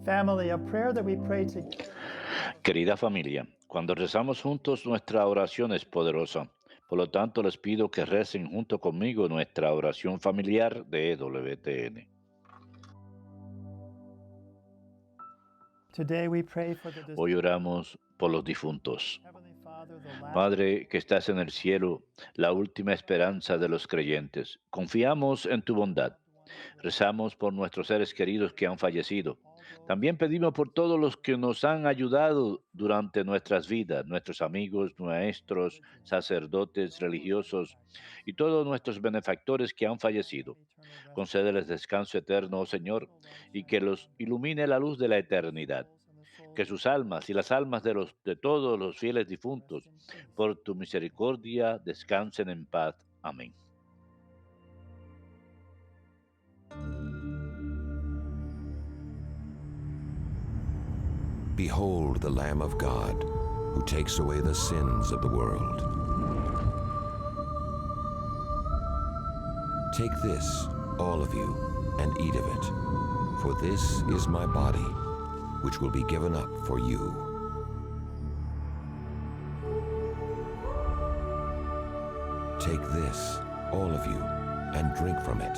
Family, a prayer that we pray together. Querida familia, cuando rezamos juntos nuestra oración es poderosa. Por lo tanto, les pido que recen junto conmigo nuestra oración familiar de EWTN. Today we pray for the Hoy oramos por los difuntos. Heavenly Father, the last Padre que estás en el cielo, la última esperanza de los creyentes, confiamos en tu bondad. Rezamos por nuestros seres queridos que han fallecido. También pedimos por todos los que nos han ayudado durante nuestras vidas, nuestros amigos, maestros, sacerdotes, religiosos y todos nuestros benefactores que han fallecido. Concédeles descanso eterno, oh Señor, y que los ilumine la luz de la eternidad. Que sus almas y las almas de todos los fieles difuntos, por tu misericordia, descansen en paz. Amén. Behold the Lamb of God, who takes away the sins of the world. Take this, all of you, and eat of it, for this is my body, which will be given up for you. Take this, all of you, and drink from it,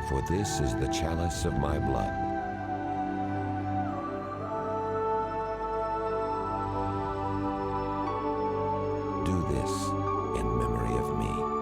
for this is the chalice of my blood. Do this in memory of me.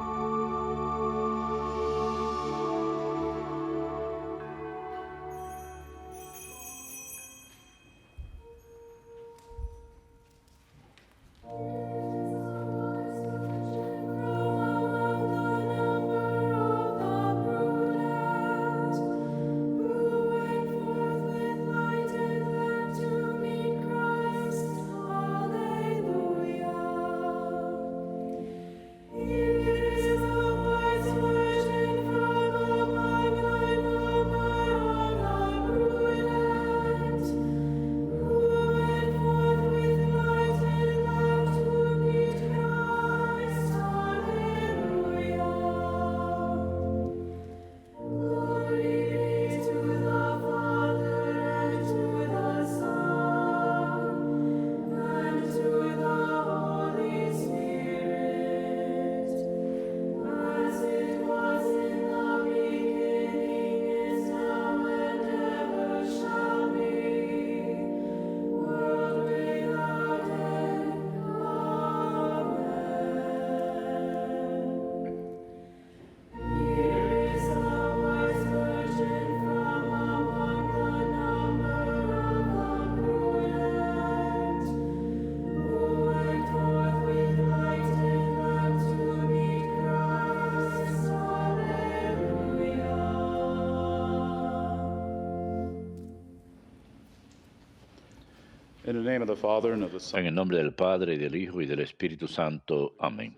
In the name of the Father, and of the Son, En el nombre del Padre, y del Hijo, y del Espíritu Santo. Amén.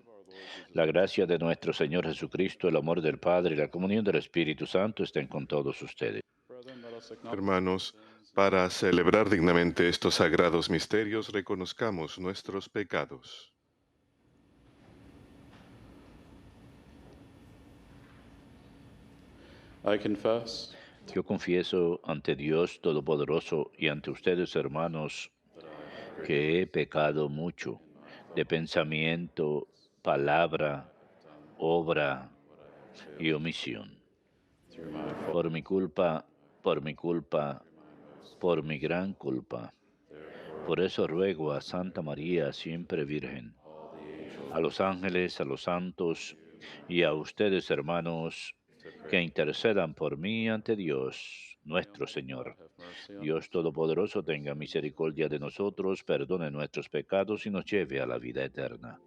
La gracia de nuestro Señor Jesucristo, el amor del Padre y la comunión del Espíritu Santo estén con todos ustedes. Hermanos, para celebrar dignamente estos sagrados misterios, reconozcamos nuestros pecados. I confess Yo confieso ante Dios Todopoderoso y ante ustedes, hermanos, que he pecado mucho de pensamiento, palabra, obra y omisión. Por mi culpa, por mi culpa, por mi gran culpa. Por eso ruego a Santa María, siempre Virgen, a los ángeles, a los santos y a ustedes, hermanos, que intercedan por mí ante Dios, nuestro Señor. Dios Todopoderoso tenga misericordia de nosotros, perdone nuestros pecados y nos lleve a la vida eterna.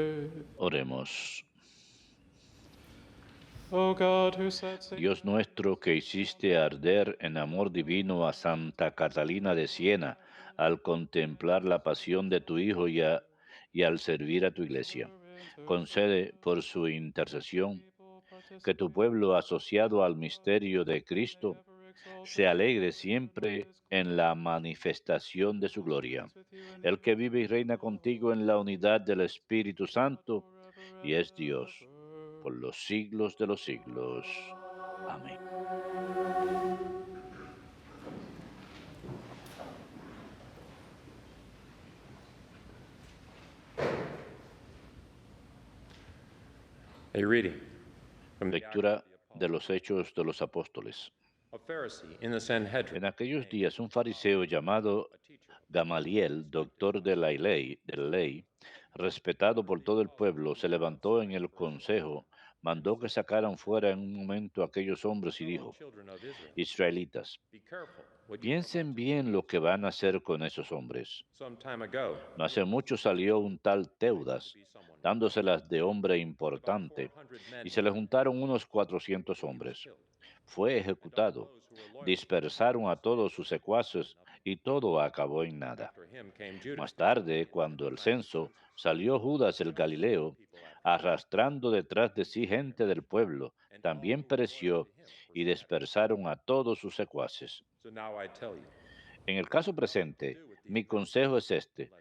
Spirit. Oremos. O God, who set Saint Dios nuestro, que hiciste arder en amor divino a Santa Catalina de Siena al contemplar la pasión de tu Hijo y al servir a tu Iglesia, concede por su intercesión que tu pueblo asociado al misterio de Cristo se alegre siempre en la manifestación de su gloria. El que vive y reina contigo en la unidad del Espíritu Santo y es Dios por los siglos de los siglos. Amén. A reading from the Lectura de los Hechos de los Apóstoles. A Pharisee in the Sanhedrin. En aquellos días un fariseo llamado Gamaliel, doctor de la ley, respetado por todo el pueblo, se levantó en el consejo, mandó que sacaran fuera en un momento a aquellos hombres y dijo: Children of Israel, Israelitas, be careful what you piensen bien lo que van a hacer con esos hombres. some time ago. No hace mucho salió un tal Teudas, dándoselas de hombre importante, y se le juntaron unos 400 hombres. Fue ejecutado, dispersaron a todos sus secuaces y todo acabó en nada. After him came Judas. Más tarde, cuando el censo, salió Judas el Galileo, arrastrando detrás de sí gente del pueblo, también pereció y dispersaron a todos sus secuaces. So now I tell you, En el caso presente, mi consejo es este: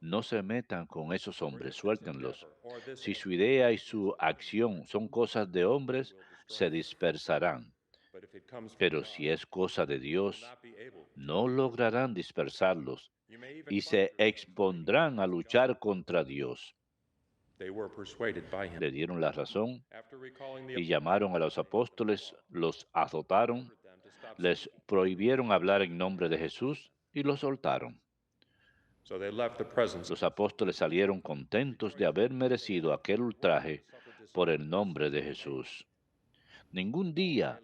no se metan con esos hombres, suéltenlos. Si su idea y su acción son cosas de hombres, se dispersarán. but if it comes from Pero God, si es cosa de Dios, not be able. no lograrán dispersarlos You may even y se expondrán a luchar contra Dios. They were persuaded by him. Le dieron la razón After recalling the y llamaron a los apóstoles, los azotaron, les prohibieron hablar en nombre de Jesús y los soltaron. So they left the presence. Los apóstoles salieron contentos de haber merecido aquel ultraje por el nombre de Jesús. Ningún día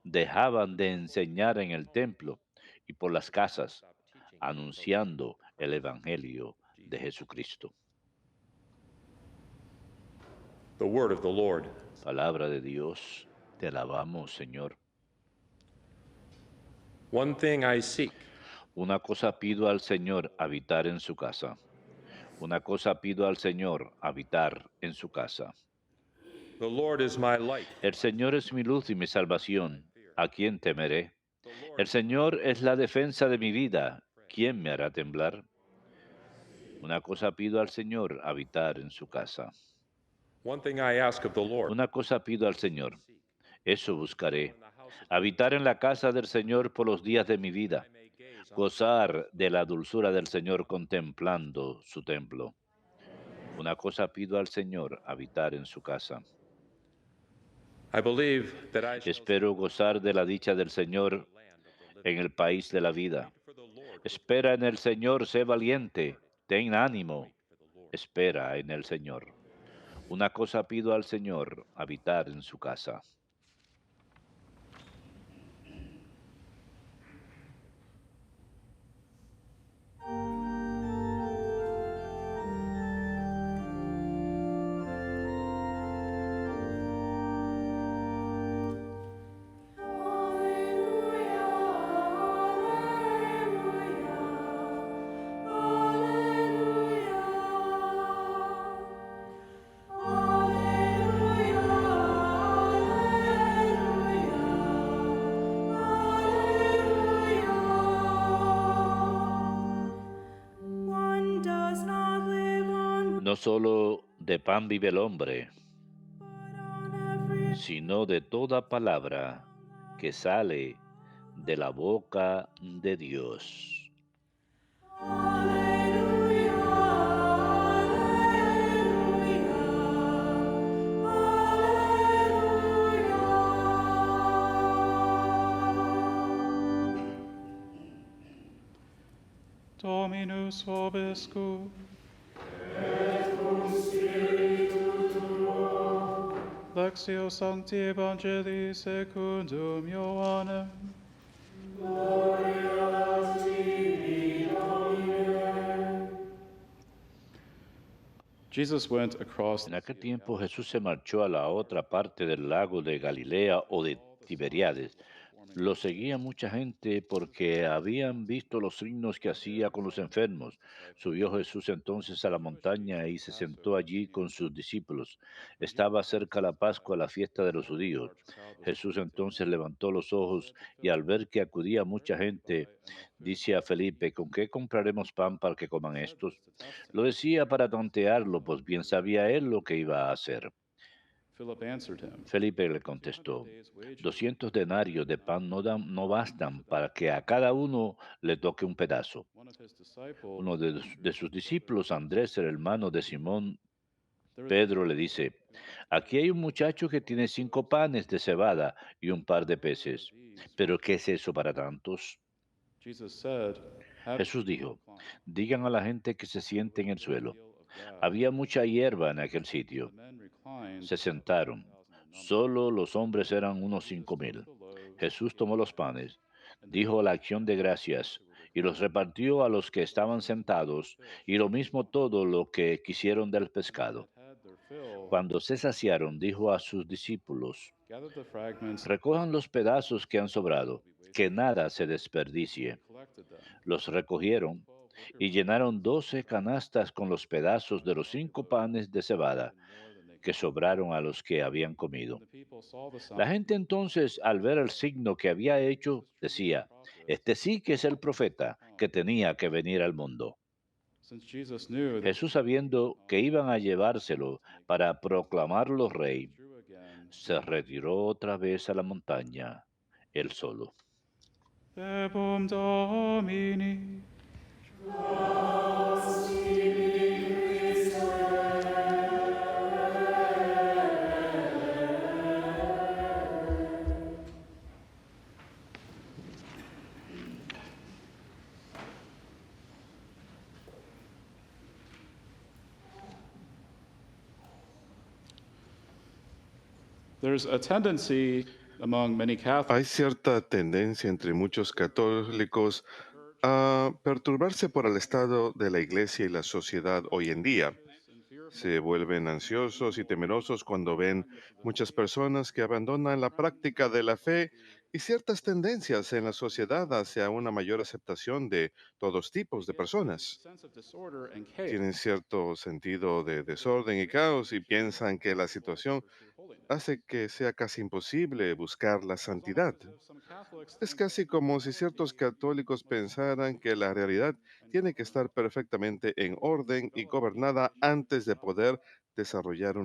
dejaban de enseñar en el templo y por las casas, anunciando el Evangelio de Jesucristo. The word of the Lord. Palabra de Dios, te alabamos, Señor. One thing I seek, Una cosa pido al Señor, habitar en su casa. Una cosa pido al Señor, habitar en su casa. the Lord is my light. El Señor es mi luz y mi salvación. ¿A quién temeré? El Señor es la defensa de mi vida. ¿Quién me hará temblar? Una cosa pido al Señor, habitar en su casa. One thing I ask of the Lord. Una cosa pido al Señor, eso buscaré. Habitar en la casa del Señor por los días de mi vida. Gozar de la dulzura del Señor contemplando su templo. Una cosa pido al Señor, habitar en su casa. I believe that I shall Espero gozar de la dicha del Señor en el país de la vida. Espera en el Señor, sé valiente, ten ánimo. Espera en el Señor. Una cosa pido al Señor, habitar en su casa. No solo de pan vive el hombre, sino de toda palabra que sale de la boca de Dios. Dominus vobiscum. Lectio Sancti Evangelii secundum Ioannem. Jesus went across En the aquel Sea of tiempo Galilee, Jesús se marchó a la otra parte del lago de Galilea o de all the signs Tiberíades. he was performing Lo in his seguía ministry. mucha gente porque habían visto los signos que hacía con los enfermos. Subió Jesús entonces a la montaña y se sentó allí con sus discípulos. Estaba cerca la Pascua, la fiesta de los judíos. Jesús entonces levantó los ojos y al ver que acudía mucha gente, dice a Felipe, ¿con qué compraremos pan para que coman estos? Lo decía para tontearlo, pues bien sabía él lo que iba a hacer. Philip answered him, Felipe le 200 contestó, days' wages 200 denarios de pan no bastan para que a cada uno le toque un pedazo. One of his disciples, Uno de Andrew, sus the brother of discípulos, Simon Andrés, el Peter, hermano de said to him, Simón, there is a Pedro, le man dice, who has aquí hay un muchacho que tiene 5 panes de cebada y un par de what are peces. these ¿Pero with qué es eso para tantos? Jesus said, have Jesús people dijo, recline. digan a la gente que se There siente was en a el great suelo. deal of grass, Había mucha hierba en aquel so the sitio. men reclined, Se about sentaron. 5,000 in number. Solo los hombres eran unos Jesus took 5,000. the loaves, Jesús gave tomó los thanks, panes, and dijo la divided acción them de among those gracias who were y los reclining. repartió a los que estaban Also the multitude of sentados fish, y lo mismo todo lo que quisieron del when they pescado. had their fill, Cuando se saciaron, dijo a sus discípulos, gather the fragments recojan los pedazos que han that sobrado, will be que wasted. nada se So they desperdicie. collected them. Los recogieron 12 wicker y llenaron baskets 12 canastas con los pedazos de los 5 panes de cebada even more than they que could count. sobraron a los que habían When comido. the people saw the La sign, gente entonces, al ver el signo que había This hecho, is truly the decía, prophet este sí que es el who was to profeta come. que tenía que venir al mundo. since Jesus knew they were Jesús, taking him sabiendo que on iban a llevárselo to make him para king, proclamarlo rey, withdrew again to se the mountain. retiró otra vez a la montaña, él solo. Verbum Domini. There's a tendency among many Catholics Hay cierta tendencia entre muchos católicos a perturbarse por el estado de la iglesia y la sociedad hoy en día. Se vuelven ansiosos y temerosos cuando ven muchas personas que abandonan la práctica de la fe y ciertas tendencias en la sociedad hacia una mayor aceptación de todos tipos de personas. sense of disorder and chaos Tienen cierto sentido de desorden y caos y piensan que la situación pursue holiness. hace que sea casi imposible buscar la It's almost santidad. as if some Catholics Es think that casi como si ciertos morality católicos must first pensaran be que la realidad perfect and tiene que estar governed perfectamente en before orden y developing a gobernada relationship antes with de God poder desarrollar or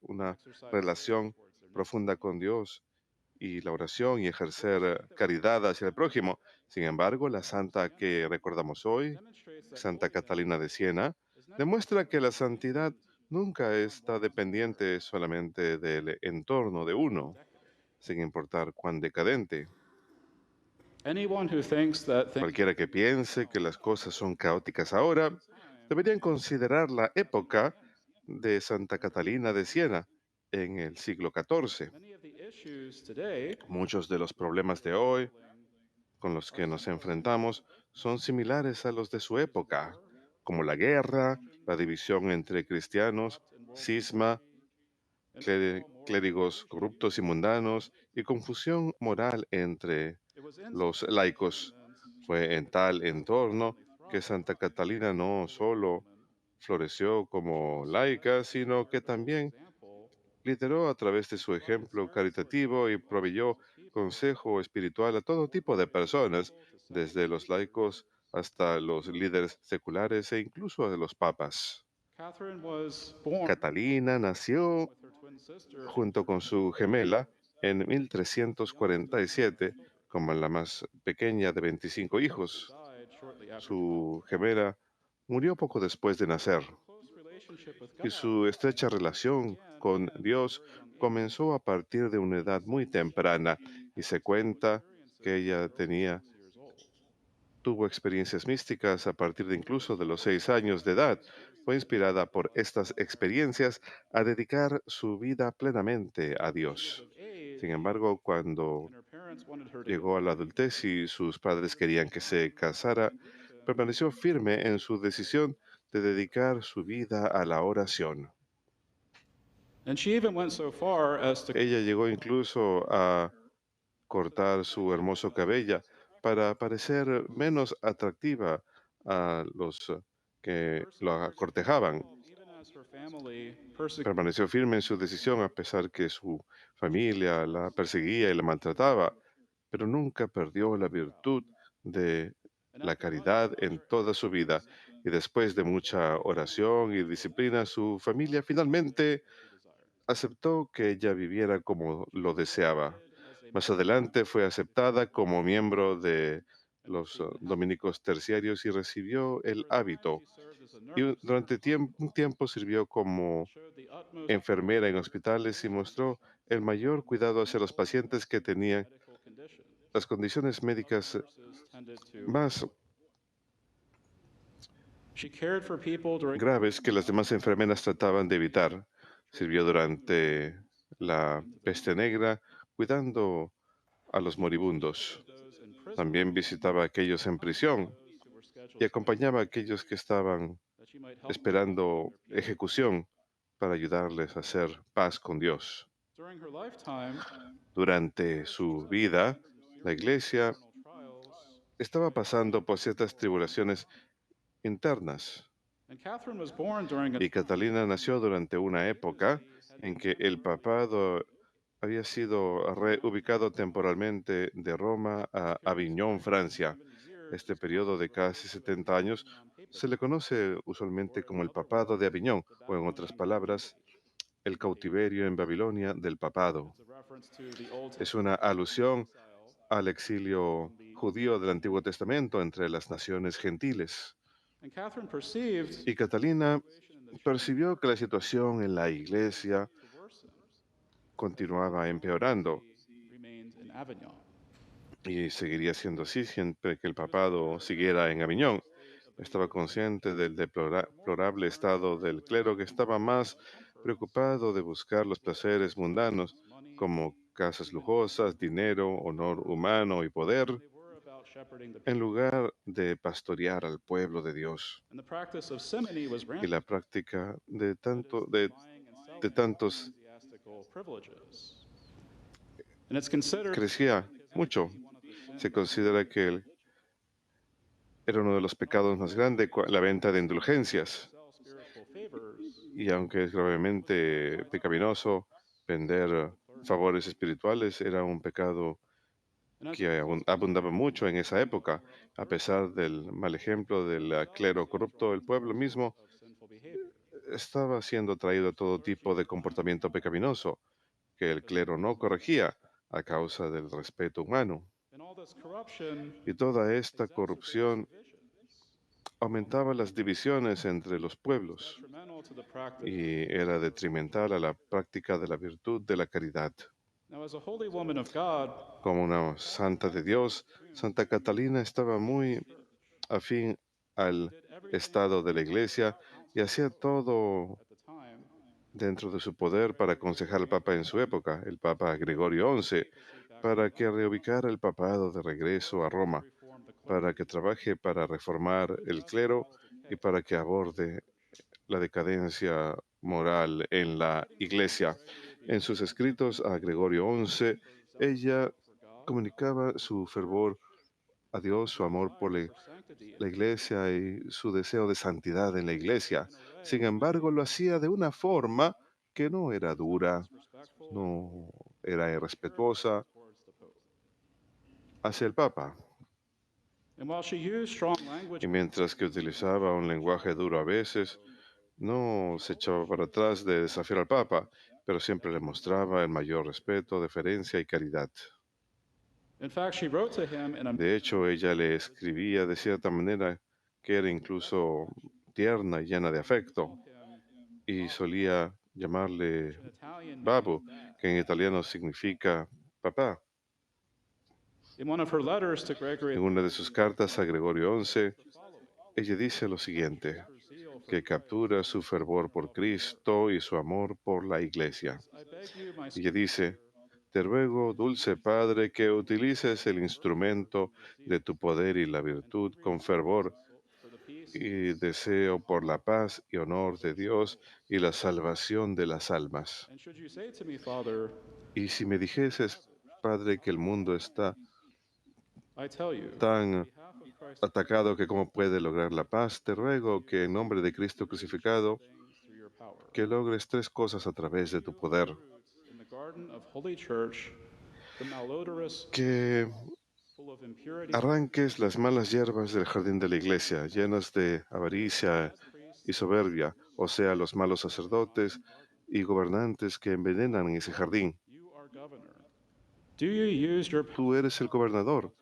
una exercise charity relación towards their neighbor. profunda con Dios y la oración y The first ejercer saint that we caridad remember hacia el tonight, prójimo. Sin embargo, la Santo santa que Sacrificio, recordamos hoy, demonstrates that Santa holiness Catalina de Siena, is never demuestra que la necessarily santidad dependent nunca upon está one's temperament, dependiente solamente del entorno de however uno, decadent. sin importar cuán decadente. Anyone who thinks that things are Cualquiera que going piense que well las cosas son caóticas ahora, time deberían considerar la has come to an época end. de Santa Catalina de Siena en el siglo XIV. Many of the issues today Muchos de los problemas we're de hoy tackling con los are que nos somewhat similar. enfrentamos son similares a los de su There's época, war, como la guerra, persecution, la división entre cristianos, corrupt and worldly cisma, authority, and overall moral clérigos confusion. corruptos y mundanos y confusión moral entre It was in los such laicos. environments Fue en that the tal Catholic Church not entorno only que thrived, Santa Catalina but no rose as a solo movement, floreció but she como also led laica, by her sino que charitable también example lideró a través de and su provided ejemplo spiritual caritativo y authority to all proveyó sorts of people, consejo espiritual a todo tipo de ordinary personas, people to desde secular los leaders, laicos hasta and los kings. líderes seculares e incluso a los papas. Catherine was born Catalina nació with her twin sister junto con su gemela en as the youngest of 29 1347 children. como la más pequeña de 25 Her sister hijos. died shortly after Su development, gemela murió poco después de nacer but her close relationship with y God su estrecha relación began con then at a Dios very young age. comenzó a partir de una edad muy temprana y Had se spiritual cuenta que experiences when ella she was only tenía 6 years old. tuvo experiencias místicas a partir de Holy incluso de los Spirit 6 años de edad. was very Fue significant inspirada in por her life estas experiencias a dedicar su vida plenamente a at the years Dios. of age, Sin embargo, cuando and her parents wanted her to get llegó a la married. adultez y sus padres She querían que responded se with a casara, conviction permaneció firme en su decisión de dedicar su vida a la oración. And she even went so far as to Ella llegó incluso a cortar su hermoso cabello para parecer menos atractiva a los que la cortejaban. even as her family persecuted Permaneció firme en su decisión a pesar que su familia la perseguía y la maltrataba, pero nunca perdió la virtud de la caridad en toda su vida. Y después de mucha oración y disciplina, su familia finalmente aceptó que ella viviera como lo deseaba. Más adelante fue aceptada como miembro de los dominicos terciarios y recibió el hábito. Y durante un tiempo sirvió como showed the utmost enfermera en hospitales y mostró el mayor cuidado hacia los pacientes que tenían medical condition. las condiciones médicas Nurses tended to más she cared for people during graves que las demás enfermeras trataban de evitar. Sirvió durante la peste negra, cuidando a los moribundos. those in prison También visitaba a aquellos en prisión those who were scheduled y acompañaba a aquellos que estaban that she might help esperando ejecución para ayudarles a hacer paz con Dios. during her lifetime. Durante su vida, la Iglesia Internal trials, estaba pasando por ciertas tribulaciones internas and Catherine was born during a y Catalina nació durante una época en que el papado había sido reubicado temporalmente de Roma a Aviñón, Francia. Este periodo de casi 70 años se le conoce usualmente como el papado de Aviñón, o en otras palabras, el cautiverio en Babilonia del papado. it's a reference to the Old Es Testament una alusión exile al exilio judío del Antiguo Testamento entre las naciones gentiles. and Catherine perceived Y Catalina situation in the church percibió que la situación en la iglesia to worsen continuaba empeorando remained in Avignon. y seguiría siendo así siempre que el papado siguiera en Aviñón. Estaba consciente del deplorable estado del clero, que estaba más preocupado de buscar los placeres mundanos como casas lujosas, dinero, honor humano y poder, They were about shepherding the en people, lugar de pastorear al pueblo de Dios. and the practice of simony was Y la rampant. práctica de, That is, buying and de selling tantos ecclesiastical privileges. And it's considered crecía mucho. one of the sins Se considera que era uno de los pecados más grandes la venta de indulgencias. sell spiritual favors. Y aunque es gravemente pecaminoso, vender favores espirituales era un pecado And as a que result, abundaba mucho en esa época. A pesar del mal ejemplo del clero corrupto, el pueblo mismo of sinful behavior. estaba siendo atraído a todo tipo de comportamiento pecaminoso que el clero no corregía a causa del respeto humano. And all this corruption Y toda esta exacerbates corrupción divisions, aumentaba las divisiones entre los pueblos detrimental to the practice. y era detrimental a la práctica de la virtud de la caridad. Now, as a holy woman of God, Como una santa de Dios, Santa Catalina estaba muy afín al estado de la iglesia y hacía todo at the time, dentro de su poder para aconsejar al Papa en su época, el Papa Gregorio XI, para que reubicara el papado de regreso a Roma, reformed the para que trabaje para reformar el clero y para que aborde la decadencia moral en la iglesia. En sus escritos a Gregorio XI, ella comunicaba su fervor a Dios, su amor por la iglesia y su deseo de santidad en la iglesia. Sin embargo, lo hacía de una forma que no era dura, disrespectful no era irrespetuosa towards the Pope. hacia el Papa. And while she used strong language, Y mientras que utilizaba un lenguaje duro a veces, no se echaba para atrás de desafiar al Papa, pero siempre le mostraba el mayor respeto, deferencia y caridad. in fact, she wrote to him in a De hecho, ella le escribía de cierta manera que era incluso tierna y llena de afecto, y solía llamarle Italian Babu, que en italiano significa papá. in one of her letters to Gregory En una de sus cartas a Gregorio XI, the following: ella dice lo siguiente, her zeal for que captura su fervor por Cristo y su amor por la Iglesia. I beg you, my Ella dice, te ruego, dulce Padre, que utilices el instrumento de tu poder y la virtud con fervor, for the peace y deseo por la paz y honor de Dios y la salvación de las almas. And should you say to me, Father, Y si me dijeses, Padre, que el mundo está I tell you, tan on behalf of Christ, atacado que cómo puede lograr la paz, te ruego que en nombre de Cristo crucificado, things through your power. que logres tres cosas a través de tu poder. In the garden of Holy Church, the malodorous, Que full of impurity, arranques las malas hierbas del jardín de la iglesia, llenas de avaricia y soberbia, o sea, los malos sacerdotes y gobernantes que envenenan ese jardín. you are governor. Do you use your power Tú eres el gobernador.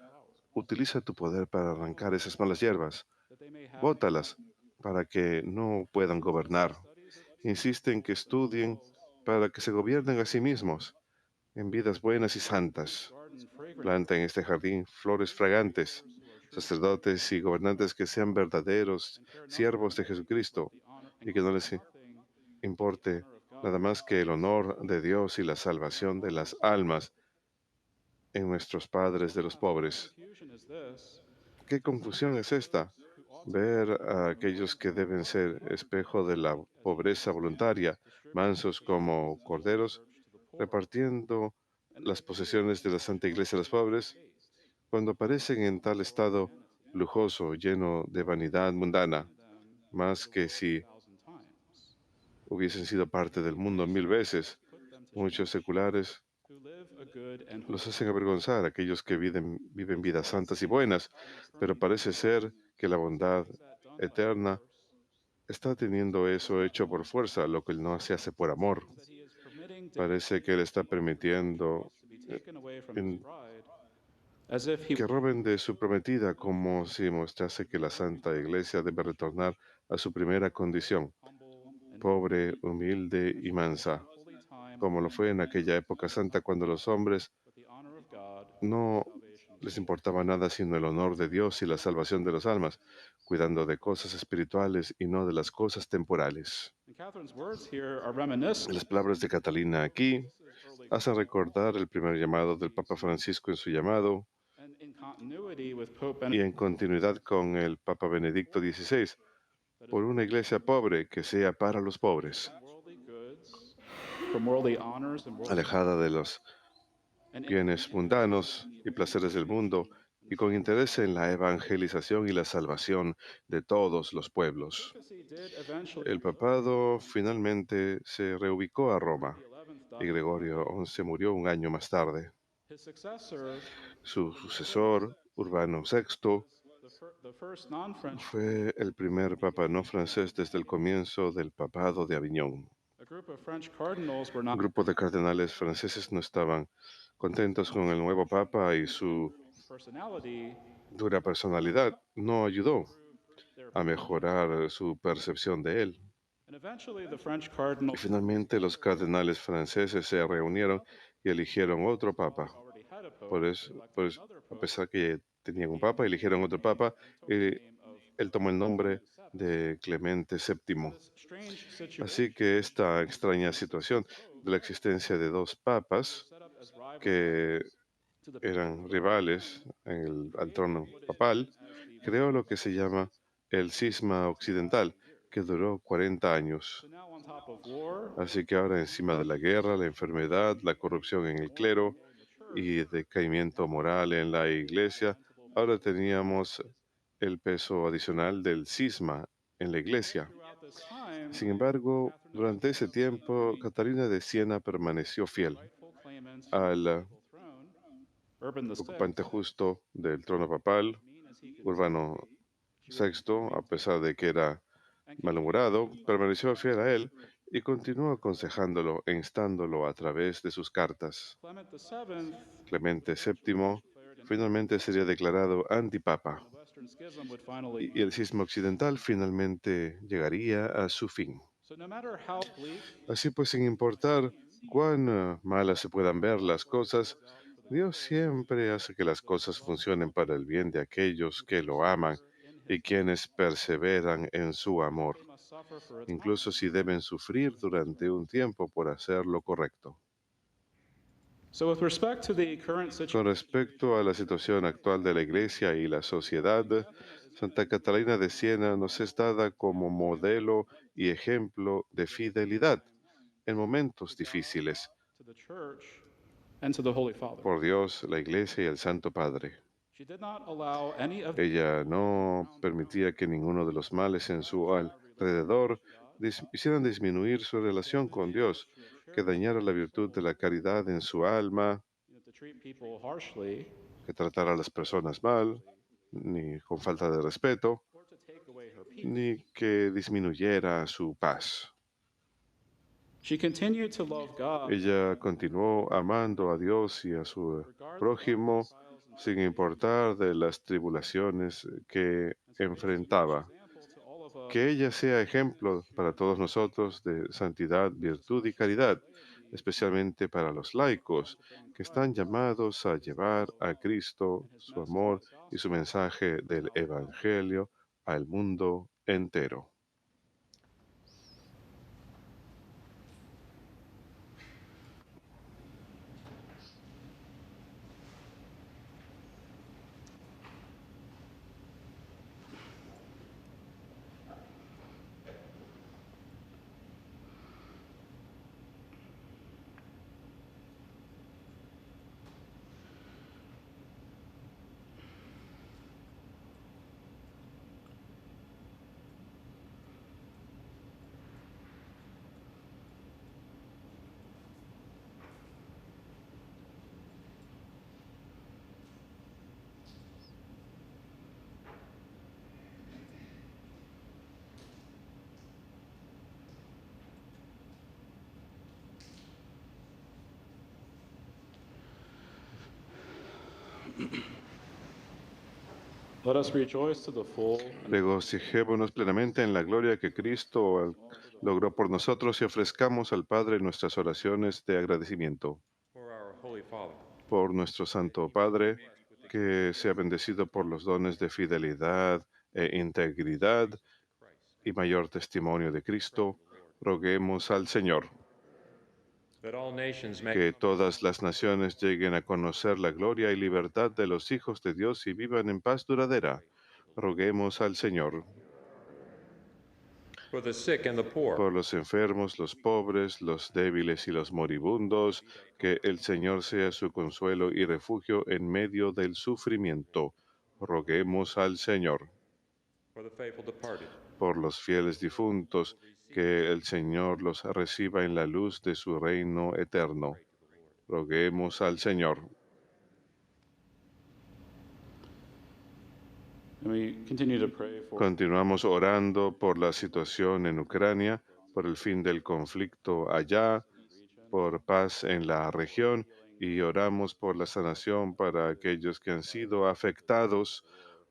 Utiliza tu poder para arrancar esas malas hierbas. that they may have Bótalas para que no puedan gobernar. Insiste en que estudien para que se gobiernen a sí mismos en vidas buenas y santas. garden fragrant Planta en este jardín flores fragantes, sacerdotes y gobernantes que sean verdaderos siervos de Jesucristo y que no les importe nada más que el honor de Dios y la salvación de las almas en nuestros padres de los pobres. confusion is this. ¿Qué confusión es esta? Ver a aquellos que deben ser espejo de la pobreza voluntaria, mansos como corderos, repartiendo las posesiones de la Santa Iglesia a los pobres, cuando aparecen en tal estado lujoso, lleno de vanidad mundana, más que si 1,000 times. hubiesen sido parte del mundo 1000 veces. Put them to Muchos seculares who live a good and los holy hacen avergonzar a aquellos que viven vidas santas y buenas, pero parece ser que la bondad eterna está teniendo eso hecho por fuerza, lo que no se hace por amor. that he is permitting Parece que él está permitiendo to be taken away from his en- bride, as if he que roben de su prometida, como si mostrase que la Santa Iglesia debe retornar a su primera condición, humble and pobre, humilde y mansa, holy time como lo fue en aquella época santa cuando los hombres with the honor of God, no salvation. les importaba nada sino el honor de Dios y la salvación de las almas, cuidando de cosas espirituales y no de las cosas temporales. And Catherine's words here are reminiscent Las palabras de Catalina aquí of early hacen recordar el primer llamado del Papa Francisco en su llamado and in continuity with Pope y en continuidad con el Papa Benedicto XVI, por una iglesia pobre que sea para los pobres, worldly goods, from worldly honors and worldly alejada de los and bienes mundanos y placeres del mundo, y con interés en la evangelización y la salvación de todos los pueblos. Papacy did eventually El papado finalmente se reubicó a Roma the 11th y Gregorio XI murió un año más tarde. his successor, Su sucesor, Urbano VI, the first non-French, fue el primer papa no francés desde el comienzo del papado de Aviñón. a group of French cardinals were Un not grupo de cardenales franceses no estaban contentos con el nuevo papa y su personality dura personalidad no ayudó their a mejorar su percepción de él. and eventually the French Y cardinals finalmente los cardenales franceses se reunieron y eligieron otro papa. already had a pope. Por eso, a pesar que tenían un papa, eligieron otro papa y él tomó el nombre de Clemente VII. This strange situation Así que esta extraña situación de la existencia de dos papas set up as rivals que to the eran rivales al trono papal creó lo que se llama el cisma occidental, que duró 40 años. so now on top of war, Así que ahora encima de la guerra, la enfermedad, la corrupción en el clero y decaimiento moral en la iglesia, ahora teníamos el peso adicional del cisma en la iglesia. throughout this time, Sin embargo, durante ese tiempo, Catalina de Siena permaneció fiel rightful claimant al throne, Urban the ocupante Sixth, justo del trono papal, mean as he could Urbano VI, a pesar de que era and malhumorado, permaneció fiel a él y continuó aconsejándolo e instándolo a través de sus cartas. Clement VII, Clemente VII finalmente sería declarado antipapa the Western Schism would finally y el cisma occidental finalmente llegaría a su fin. so no matter how bleak Así pues, sin importar cuán malas se puedan ver las cosas, Dios siempre hace que las cosas funcionen para el bien de aquellos que lo aman y quienes perseveran en su amor, they must suffer for its incluso si deben sufrir durante un tiempo por hacer lo correcto. So with respect to the current Con situation, respecto a la situación actual de la Iglesia y la sociedad, Santa Catalina de Siena nos es dada como modelo y ejemplo de fidelidad en momentos difíciles to the Church and to the Holy Father. por Dios, la Iglesia y el Santo Padre. She did not allow any of Ella no permitía que ninguno de los males en su alrededor hicieran disminuir su relación con Dios, que dañara la virtud de la caridad en su alma, to treat people harshly que tratara a las personas mal, ni con falta de respeto, or to take away her peace. ni que disminuyera su paz. She continued to love God Ella continuó amando a Dios y a su prójimo sin importar de las tribulaciones que enfrentaba. example to all of us Que ella sea ejemplo para todos nosotros de santidad, virtud y caridad, especialmente para los laicos que están llamados a llevar a Cristo, su amor y su mensaje del Evangelio al mundo entero. let us rejoice to the full Regocijémonos plenamente en la gloria que Cristo logró por nosotros y ofrezcamos al Padre nuestras oraciones de agradecimiento. For our Holy Father, Por nuestro Santo Padre, que sea bendecido por los dones de fidelidad e integridad y mayor testimonio de Cristo, roguemos al Señor. that all nations may Que todas las naciones lleguen a conocer la gloria y libertad de los hijos de Dios y vivan en paz duradera. Roguemos al Señor. for the sick and the poor, Por los enfermos, los pobres, los débiles y los moribundos, que el Señor sea su consuelo y refugio en medio del sufrimiento. Roguemos al Señor. for the faithful departed, Por los fieles difuntos, que el Señor los reciba en la luz de su reino eterno. Roguemos al Señor. and we continue to pray for Continuamos orando por la situación en Ucrania, por el fin del conflicto allá, por paz en la región y oramos por la sanación para aquellos que han sido afectados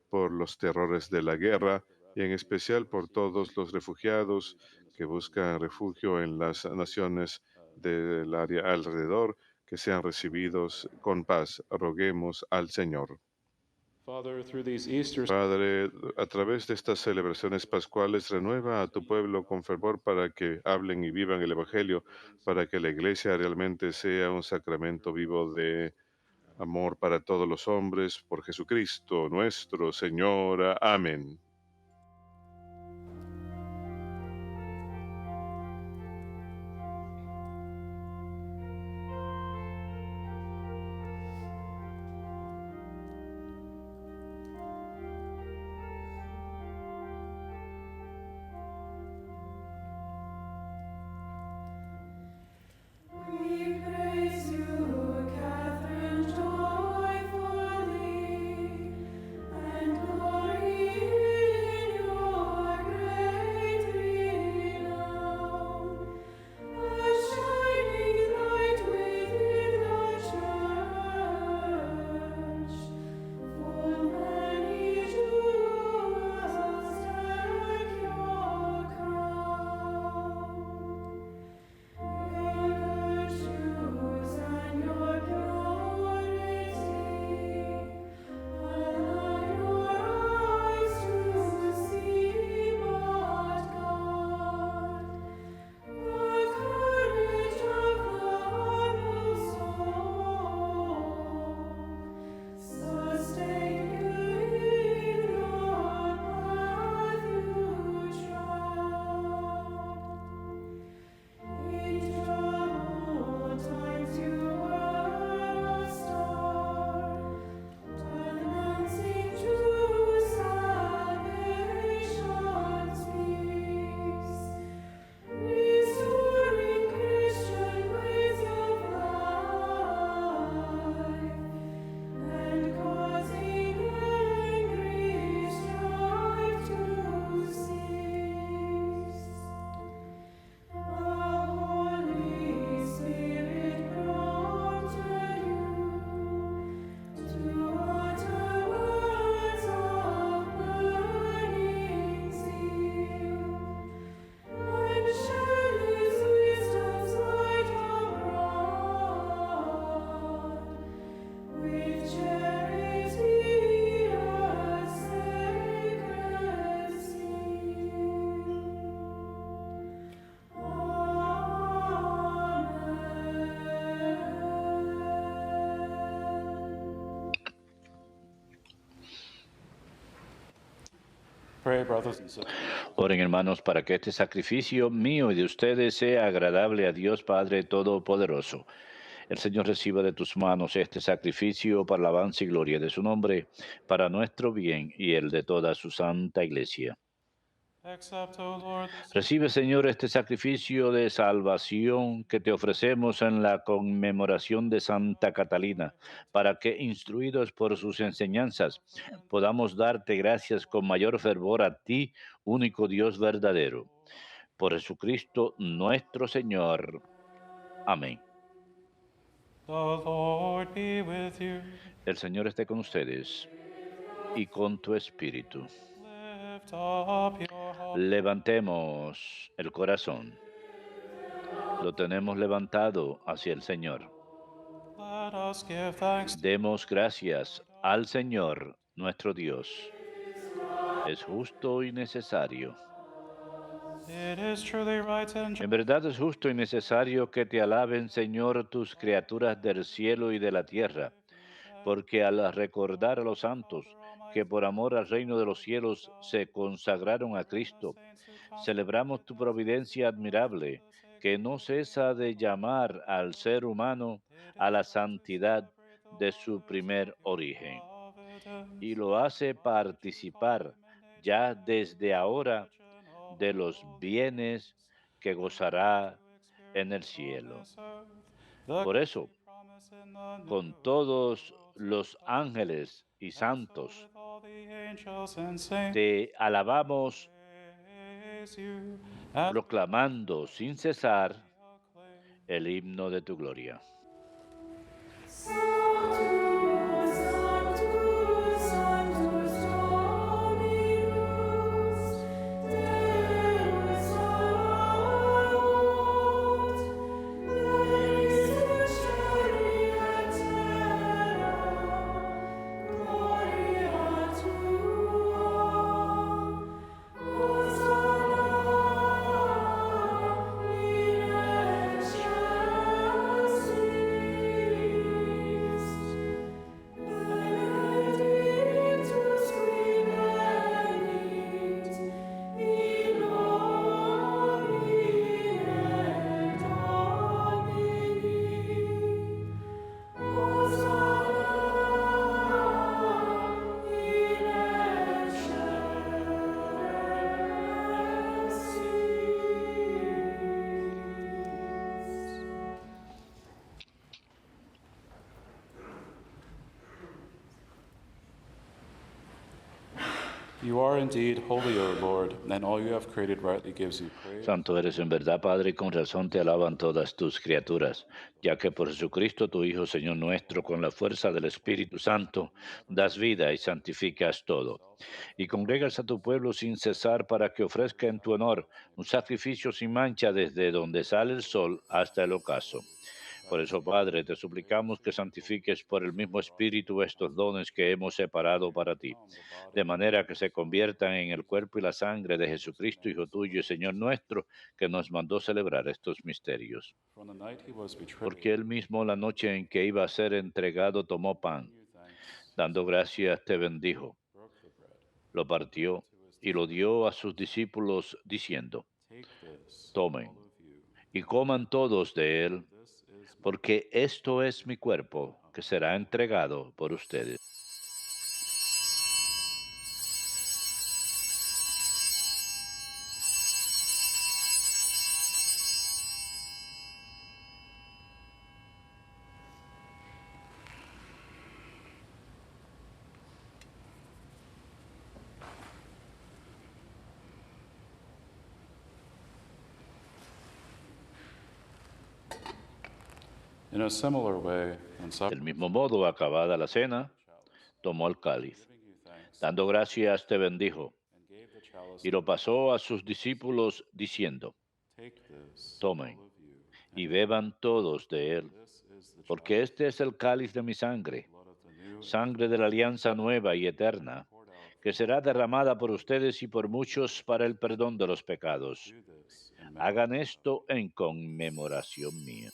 por los terrores de la guerra y en especial por todos los refugiados que buscan refugio en las naciones del área alrededor, que sean recibidos con paz. Roguemos al Señor. Father through these Easter Padre, a través de estas celebraciones pascuales, renueva a tu pueblo con fervor para que hablen y vivan el Evangelio, para que la Iglesia realmente sea un sacramento vivo de amor para todos los hombres, por Jesucristo nuestro Señor. Amén. We praise you, Catherine, joyfully, and glory pray, brothers and sisters, Oren, hermanos, para que este sacrificio mío y de ustedes sea agradable a Dios Padre Todopoderoso. El Señor reciba de tus manos este sacrificio para la alabanza y gloria de su nombre, para nuestro bien y el de toda su santa Iglesia. accept, O Lord, this Recibe, Señor, este sacrificio de salvación que te ofrecemos en la conmemoración de Santa Catalina, para que, instruidos por sus enseñanzas, podamos darte gracias con mayor fervor a ti, único Dios verdadero. Por Jesucristo nuestro Señor. Amén. The Lord be with you. El Señor esté con ustedes y con tu espíritu. Lift up your heart. Levantemos el corazón. Lo tenemos levantado hacia el Señor. Let us give thanks to Demos gracias al Señor nuestro Dios. Es justo y necesario. It is truly right and En verdad es justo y necesario que te alaben, Señor, tus criaturas del cielo y de la tierra, porque al recordar a los santos que por amor al reino de los cielos se consagraron a Cristo, celebramos tu providencia admirable, que no cesa de llamar al ser humano a la santidad de su primer origen, y lo hace participar ya desde ahora de los bienes que gozará en el cielo. Por eso, con todos los ángeles y santos, te alabamos proclamando sin cesar el himno de tu gloria. Sanctus, Sanctus, Sanctus Dominus, Deus Sabaoth, Benedictus Celi et terra, Gloria Tua, Hosanna in excelsis, Benedictus qui venit in nomine Domini, Hosanna in excelsis. You are indeed holy, O Lord, and all you have created rightly gives you praise. Santo eres en verdad, Padre, y con razón te alaban todas tus criaturas, ya que por Jesucristo, tu Hijo, Señor nuestro, con la fuerza del Espíritu Santo, das vida y santificas todo. Y congregas a tu pueblo sin cesar para que ofrezca en tu honor un sacrificio sin mancha desde donde sale el sol hasta el ocaso. Por eso, Padre, te suplicamos que santifiques por el mismo Espíritu estos dones que hemos separado para ti, de manera que se conviertan en el cuerpo y la sangre de Jesucristo, Hijo tuyo y Señor nuestro, que nos mandó celebrar estos misterios. For on the night he was betrayed, Porque él mismo, la noche en que iba a ser entregado, tomó pan, dando gracias, te bendijo, broke the bread. lo partió y lo dio a sus discípulos, diciendo: Take this, Tomen all of you. y coman todos de él, This is porque esto es mi cuerpo, que será entregado por ustedes. in a similar way, when Del supper mismo modo, acabada la cena, tomó el cáliz, giving you thanks, dando gracias, te bendijo, and gave the chalice, y lo pasó a sus discípulos, diciendo: take this, Tomen all of you, y beban todos de él, this is the porque este es el cáliz de mi sangre, blood of the new sangre de la alianza nueva y eterna, poured out. que será derramada por ustedes y por muchos para el perdón de los pecados. Do this in memory. Hagan esto en conmemoración mía.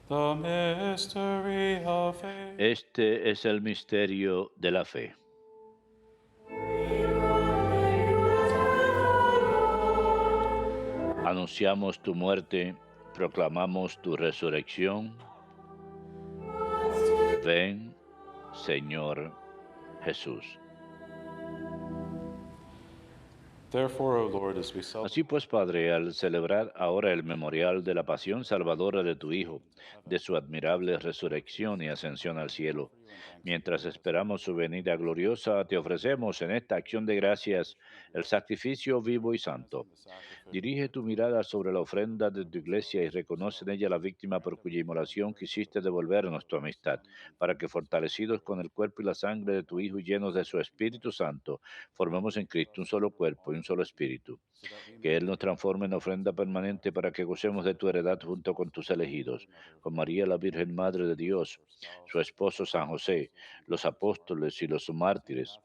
The mystery of faith. Este es el misterio de la fe. Anunciamos tu muerte, proclamamos tu resurrección. Ven, Señor Jesús. Therefore, O Lord, as we celebrate Así pues, Padre, al celebrar ahora el memorial de la pasión salvadora de tu Hijo, de su admirable resurrección y ascensión al cielo, mientras esperamos su venida gloriosa, te ofrecemos en esta acción de gracias el sacrificio vivo y santo. Dirige tu mirada sobre la ofrenda de tu iglesia y reconoce en ella la víctima por cuya inmolación quisiste devolvernos tu amistad, para que fortalecidos con el cuerpo y la sangre de tu Hijo y llenos de su Espíritu Santo, formemos en Cristo un solo cuerpo y un solo espíritu. Que Él nos transforme en ofrenda permanente para que gocemos de tu heredad junto con tus elegidos, con María la Virgen Madre de Dios, su esposo San José, los apóstoles y los mártires,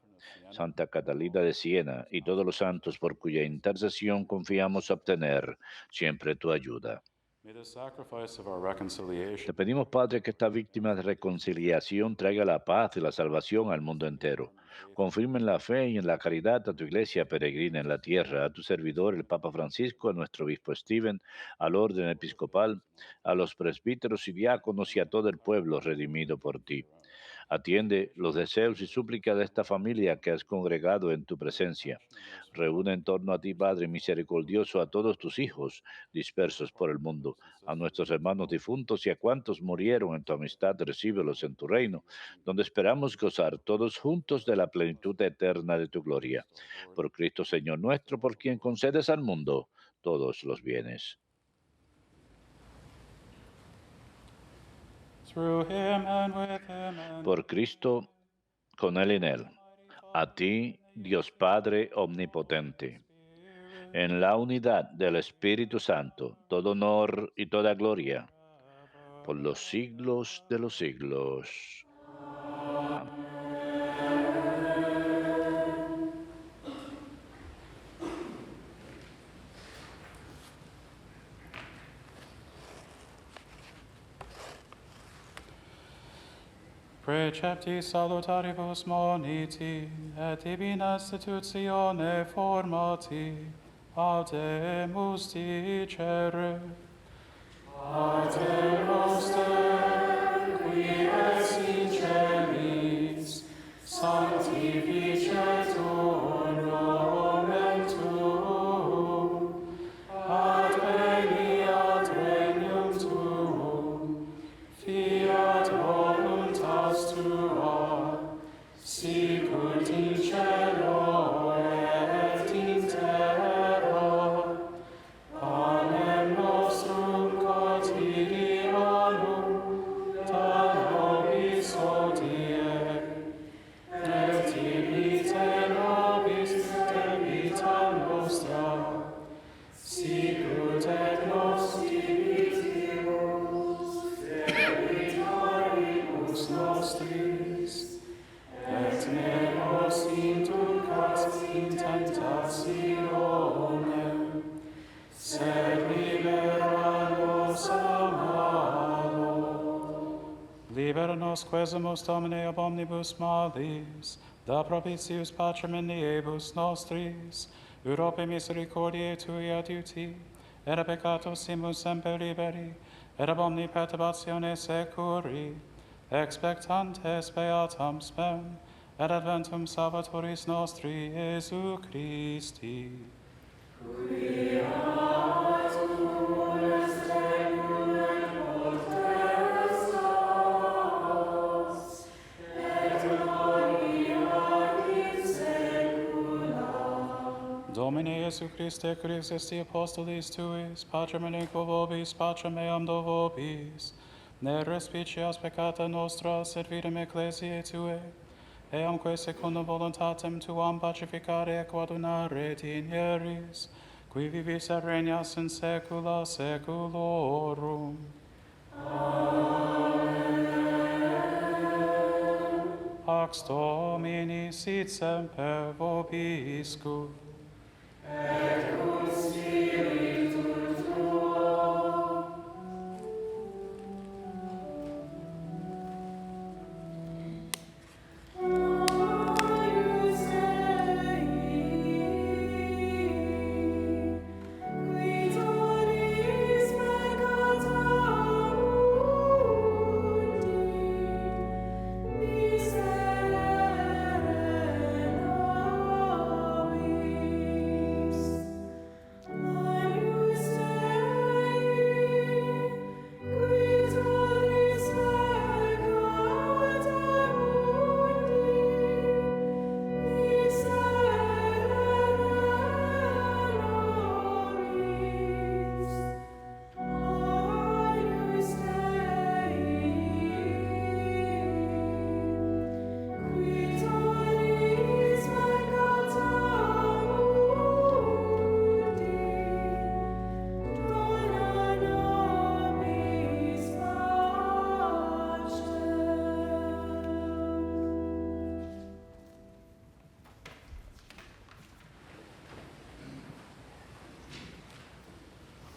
Santa Catalina de Siena y todos los santos por cuya intercesión confiamos obtener siempre tu ayuda. may the sacrifice of our reconciliation Te pedimos, Padre, que esta víctima de reconciliación traiga la paz y la salvación al mundo entero. Confirme en la fe y en la caridad a tu iglesia peregrina en la tierra, a tu servidor, el Papa Francisco, a nuestro obispo Stephen, al orden episcopal, a los presbíteros y diáconos y a todo el pueblo redimido por ti. Atiende los deseos y súplicas de esta familia que has congregado en tu presencia. Reúne en torno a ti, Padre misericordioso, a todos tus hijos dispersos por el mundo, a nuestros hermanos difuntos y a cuantos murieron en tu amistad, recíbelos en tu reino, donde esperamos gozar todos juntos de la plenitud eterna de tu gloria. Por Cristo Señor nuestro, por quien concedes al mundo todos los bienes. through him and with him and Por Cristo, con Él y en Él. A ti, Dios Padre omnipotente, en la unidad del Espíritu Santo, todo honor y toda gloria, por los siglos de los siglos. Amén. Precepti salutaribus moniti, et ibi in institutione formati, audemus dicere. Pater noster, qui es in celis, sanctificetur nomen tuum, adveniat regnum tuum, fiat voluntas tua, sicut in cielo et in terra. Panem nostrum quotidianum da nobis hodie, et dimitte nobis debita nostra, sicut et nos dimittimus debitoribus nostris, et ne nos inducas in tentationem, sed libera nos a malo. Libera nos quesumus Domine ab omnibus malis, da propitius pacem iniebus nostris, Europe misericordiae tui adiuti, et a peccatossimus semper liberi, et ab omni perturbatione securi, expectantes beatam spem, et adventum Salvatoris nostri Iesu Christi. Domine Iesu Christe, Christus esti apostolis tuis, Patrem in equo vobis, Patrem eam do vobis, ne respicias peccata nostra, sed videm ecclesiae Tue, eamque secundum voluntatem Tuam pacificare et coadunare digneris, qui vivis et regnas in saecula saeculorum. Pax Domini sit semper vobiscum.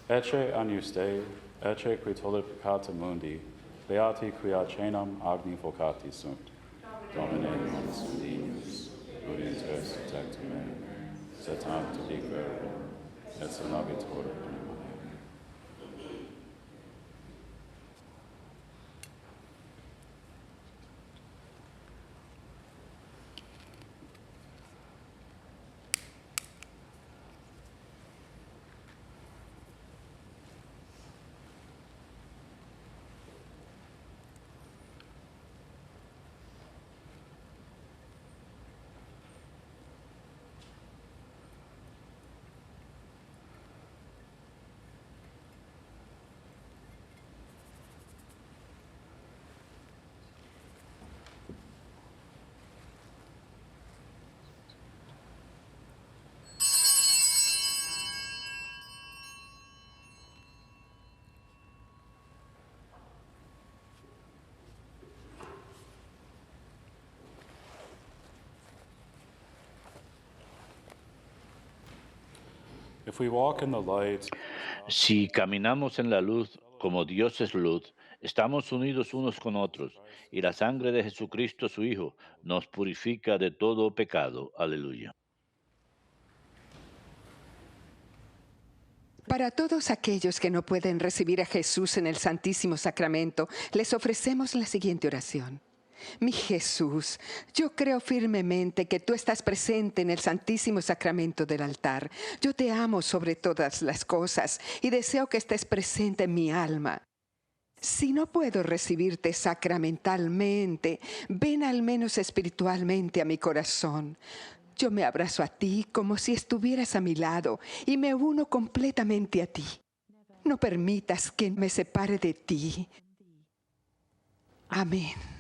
Ecce agnus Dei, ecce qui tollit peccata mundi, beati quia cenam agni vocati sunt. Domine non sum dignus, ut inter tectum me, sed tanto dic verbo, et sunabitur anima mea. If we walk in the light, Si caminamos en la luz como Dios es luz, estamos unidos unos con otros, y la sangre de Jesucristo, su Hijo, nos purifica de todo pecado. Aleluya. Para todos aquellos que no pueden recibir a Jesús en el Santísimo Sacramento, les ofrecemos la siguiente oración. Mi Jesús, yo creo firmemente que tú estás presente en el Santísimo Sacramento del altar. Yo te amo sobre todas las cosas y deseo que estés presente en mi alma. Si no puedo recibirte sacramentalmente, ven al menos espiritualmente a mi corazón. Yo me abrazo a ti como si estuvieras a mi lado y me uno completamente a ti. No permitas que me separe de ti. Amén.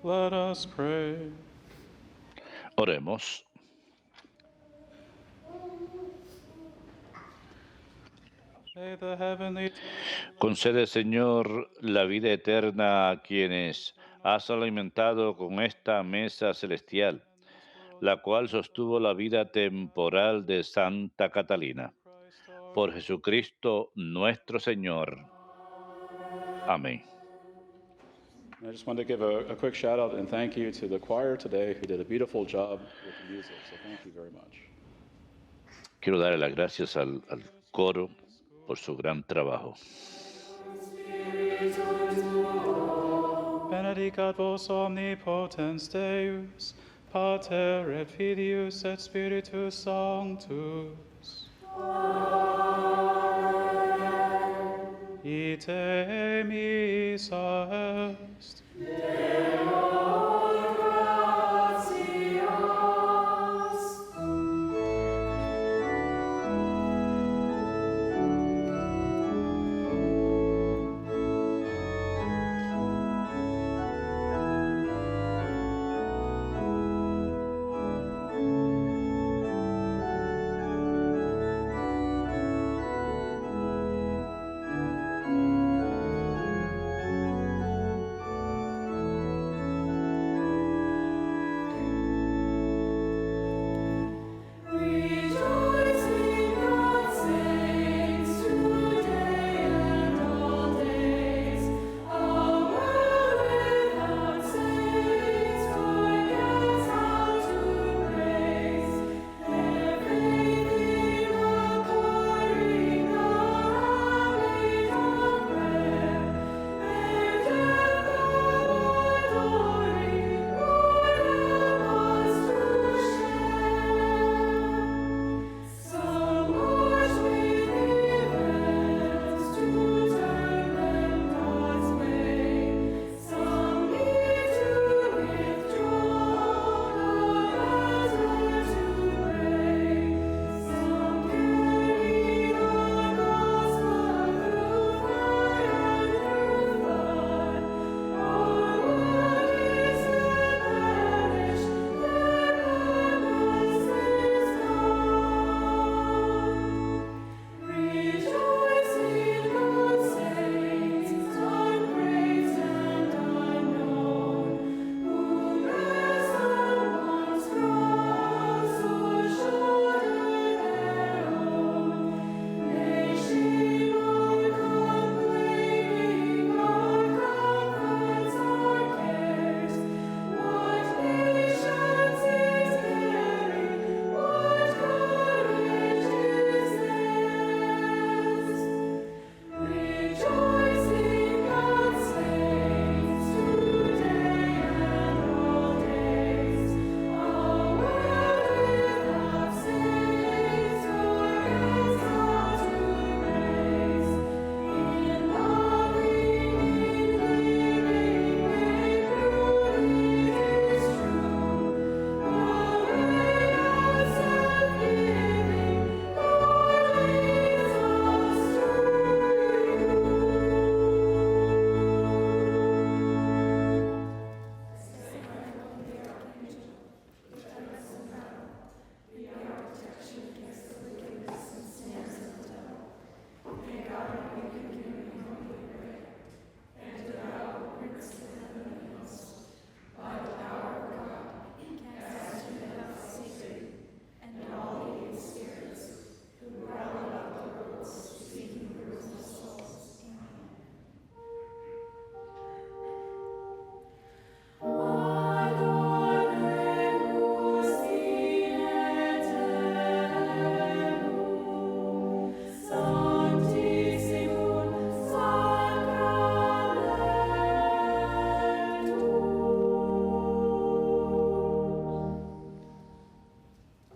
Let us pray. Oremos. May the heavenly Concede, Señor, la vida eterna a quienes has alimentado con esta mesa celestial, la cual sostuvo la vida temporal de Santa Catalina. Por Jesucristo nuestro Señor. Amén. I just wanted to give a quick shout out and thank you to the choir today who did a beautiful job with the music. So thank you very much. Quiero darle las gracias al coro por su gran trabajo. benedicat vos omnipotens Deus, Pater et Filius et Spiritus Sanctus. Ite missa est.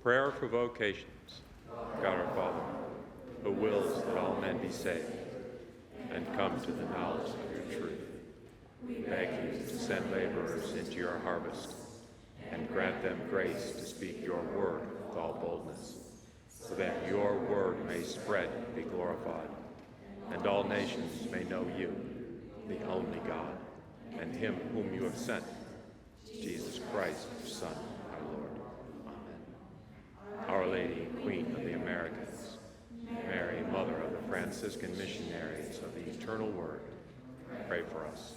Prayer for vocations. God our Father, who wills that all men be saved and come to the knowledge of your truth, we beg you to send laborers into your harvest and grant them grace to speak your word with all boldness, so that your word may spread and be glorified, and all nations may know you, the only God, and him whom you have sent, Jesus Christ, your Son, our Lord. Amen. Our Lady, Queen of the Americas, Mary, Mother of the Franciscan missionaries of the Eternal Word, pray for us.